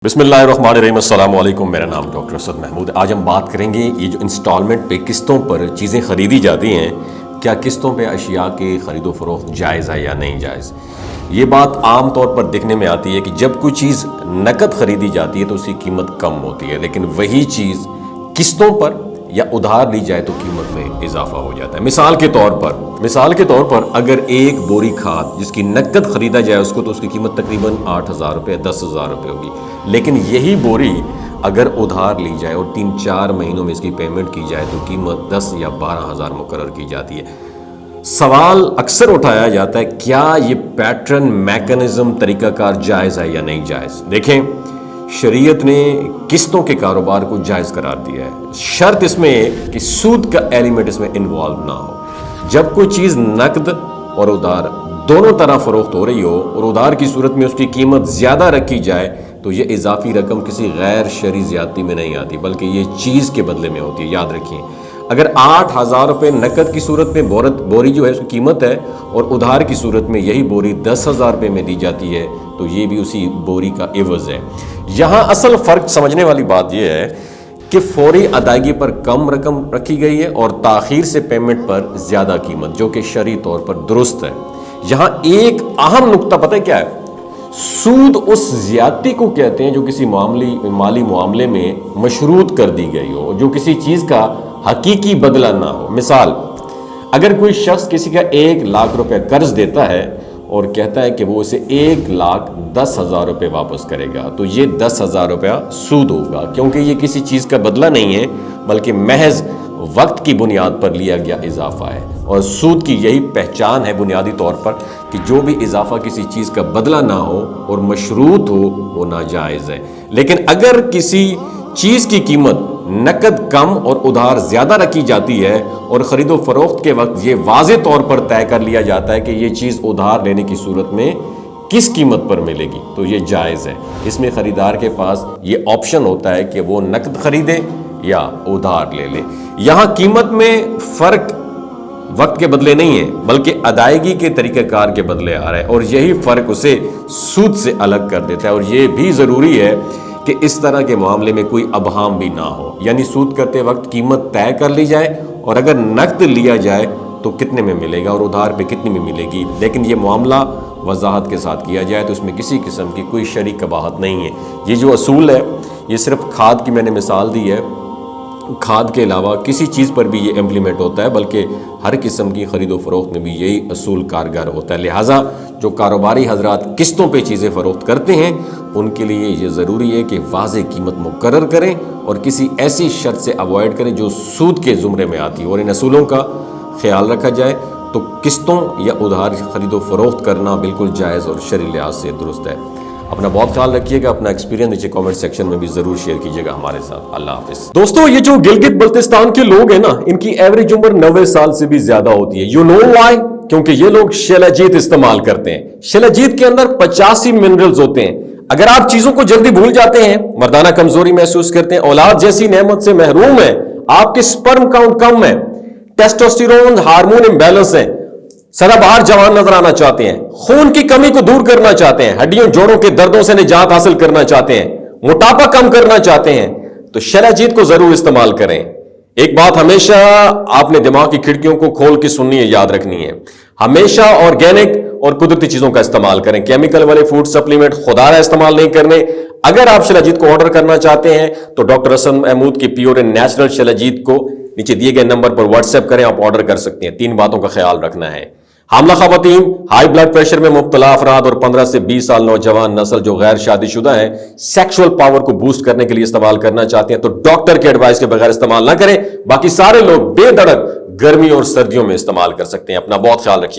بسم اللہ الرحمن الرحیم، السلام علیکم۔ میرا نام ڈاکٹر اسد محمود ہے۔ آج ہم بات کریں گے یہ جو انسٹالمنٹ پہ قسطوں پر چیزیں خریدی جاتی ہیں، کیا قسطوں پہ اشیاء کے خرید و فروخت جائز ہے یا نہیں جائز۔ یہ بات عام طور پر دیکھنے میں آتی ہے کہ جب کوئی چیز نقد خریدی جاتی ہے تو اس کی قیمت کم ہوتی ہے، لیکن وہی چیز قسطوں پر یا ادھار لی جائے تو قیمت میں اضافہ ہو جاتا ہے۔ مثال کے طور پر اگر ایک بوری کھاد جس کی نقد خریدا جائے اس کو تو اس کی قیمت تقریباً 8,000 روپے 10,000 روپے ہوگی، لیکن یہی بوری اگر ادھار لی جائے اور 3-4 مہینوں میں اس کی پیمنٹ کی جائے تو قیمت 10 یا 12,000 مقرر کی جاتی ہے۔ سوال اکثر اٹھایا جاتا ہے کیا یہ پیٹرن میکنزم طریقہ کار جائز ہے یا نہیں جائز۔ دیکھیں، شریعت نے قسطوں کے کاروبار کو جائز قرار دیا ہے، شرط اس میں ہے کہ سود کا ایلیمنٹ اس میں انوالو نہ ہو۔ جب کوئی چیز نقد اور ادھار دونوں طرح فروخت ہو رہی ہو اور ادھار کی صورت میں اس کی قیمت زیادہ رکھی جائے تو یہ اضافی رقم کسی غیر شرعی زیادتی میں نہیں آتی بلکہ یہ چیز کے بدلے میں ہوتی ہے۔ یاد رکھیں، اگر 8,000 روپے نقد کی صورت میں بوری جو ہے اس کی قیمت ہے اور ادھار کی صورت میں یہی بوری 10,000 روپے میں دی جاتی ہے تو یہ بھی اسی بوری کا عوض ہے۔ یہاں اصل فرق سمجھنے والی بات یہ ہے کہ فوری ادائیگی پر کم رقم رکھی گئی ہے اور تاخیر سے پیمنٹ پر زیادہ قیمت، جو کہ شرعی طور پر درست ہے۔ یہاں ایک اہم نقطہ پتہ کیا ہے؟ سود اس زیادتی کو کہتے ہیں جو کسی مالی معاملے میں مشروط کر دی گئی ہو، جو کسی چیز کا حقیقی بدلہ نہ ہو۔ مثال، اگر کوئی شخص کسی کا 1,00,000 روپے قرض دیتا ہے اور کہتا ہے کہ وہ اسے 1,10,000 روپے واپس کرے گا تو یہ 10,000 روپیہ سود ہوگا، کیونکہ یہ کسی چیز کا بدلہ نہیں ہے بلکہ محض وقت کی بنیاد پر لیا گیا اضافہ ہے۔ اور سود کی یہی پہچان ہے بنیادی طور پر کہ جو بھی اضافہ کسی چیز کا بدلہ نہ ہو اور مشروط ہو وہ ناجائز ہے۔ لیکن اگر کسی چیز کی قیمت نقد کم اور ادھار زیادہ رکھی جاتی ہے اور خرید و فروخت کے وقت یہ واضح طور پر طے کر لیا جاتا ہے کہ یہ چیز ادھار لینے کی صورت میں کس قیمت پر ملے گی تو یہ جائز ہے۔ اس میں خریدار کے پاس یہ آپشن ہوتا ہے کہ وہ نقد خریدے یا ادھار لے لے۔ یہاں قیمت میں فرق وقت کے بدلے نہیں ہے بلکہ ادائیگی کے طریقہ کار کے بدلے آ رہا ہے، اور یہی فرق اسے سود سے الگ کر دیتا ہے۔ اور یہ بھی ضروری ہے کہ اس طرح کے معاملے میں کوئی ابہام بھی نہ ہو، یعنی سود کرتے وقت قیمت طے کر لی جائے اور اگر نقد لیا جائے تو کتنے میں ملے گا اور ادھار پہ کتنے میں ملے گی، لیکن یہ معاملہ وضاحت کے ساتھ کیا جائے تو اس میں کسی قسم کی کوئی شرعی قباحت نہیں ہے۔ یہ جو اصول ہے یہ صرف کھاد کی میں نے مثال دی ہے، کھاد کے علاوہ کسی چیز پر بھی یہ امپلیمنٹ ہوتا ہے، بلکہ ہر قسم کی خرید و فروخت میں بھی یہی اصول کارگر ہوتا ہے۔ لہٰذا جو کاروباری حضرات قسطوں پہ چیزیں فروخت کرتے ہیں ان کے لیے یہ ضروری ہے کہ واضح قیمت مقرر کریں اور کسی ایسی شرط سے اوائڈ کریں جو سود کے زمرے میں آتی ہے، اور ان اصولوں کا خیال رکھا جائے تو قسطوں یا ادھار خرید و فروخت کرنا بالکل جائز اور شرعی لحاظ سے درست ہے۔ اپنا بہت خیال رکھیے گا، اپنا ایکسپیرینس نیچے کامنٹ سیکشن میں بھی ضرور شیئر کیجیے گا ہمارے ساتھ۔ اللہ حافظ۔ دوستو، یہ جو گلگت بلتستان کے لوگ ہیں نا، ان کی ایوریج عمر 90 سال سے بھی زیادہ ہوتی ہے۔ You know why? کیونکہ یہ لوگ شیلاجیت استعمال کرتے ہیں۔ شیلاجیت کے اندر 85 منرلز ہوتے ہیں۔ اگر آپ چیزوں کو جلدی بھول جاتے ہیں، مردانہ کمزوری محسوس کرتے ہیں، اولاد جیسی نعمت سے محروم ہیں، آپ کے سپرم کاؤنٹ کم ہے، ٹیسٹوسٹیرون ہارمون امبیلنس ہے، سدا بہار جوان نظر آنا چاہتے ہیں، خون کی کمی کو دور کرنا چاہتے ہیں، ہڈیوں جوڑوں کے دردوں سے نجات حاصل کرنا چاہتے ہیں، موٹاپا کم کرنا چاہتے ہیں تو شیلاجیت کو ضرور استعمال کریں۔ ایک بات ہمیشہ آپ نے دماغ کی کھڑکیوں کو کھول کے سننی ہے، یاد رکھنی ہے، ہمیشہ آرگینک اور قدرتی چیزوں کا استعمال کریں۔ کیمیکل والے فوڈ سپلیمنٹ خدا رہا استعمال نہیں کرنے۔ اگر آپ شیلاجیت کو آرڈر کرنا چاہتے ہیں تو ڈاکٹر اسد محمود کی پیور اینڈ نیچرل شیلاجیت کو نیچے دیے گئے نمبر پر واٹس ایپ کریں، آپ آرڈر کر سکتے ہیں۔ 3 باتوں کا خیال رکھنا ہے: حاملہ خواتین، ہائی بلڈ پریشر میں مبتلا افراد اور 15 سے 20 سال نوجوان نسل جو غیر شادی شدہ ہیں، سیکشول پاور کو بوسٹ کرنے کے لیے استعمال کرنا چاہتے ہیں تو ڈاکٹر کے ایڈوائس کے بغیر استعمال نہ کریں۔ باقی سارے لوگ بے دھڑک گرمی اور سردیوں میں استعمال کر سکتے ہیں۔ اپنا بہت خیال رکھیے گا۔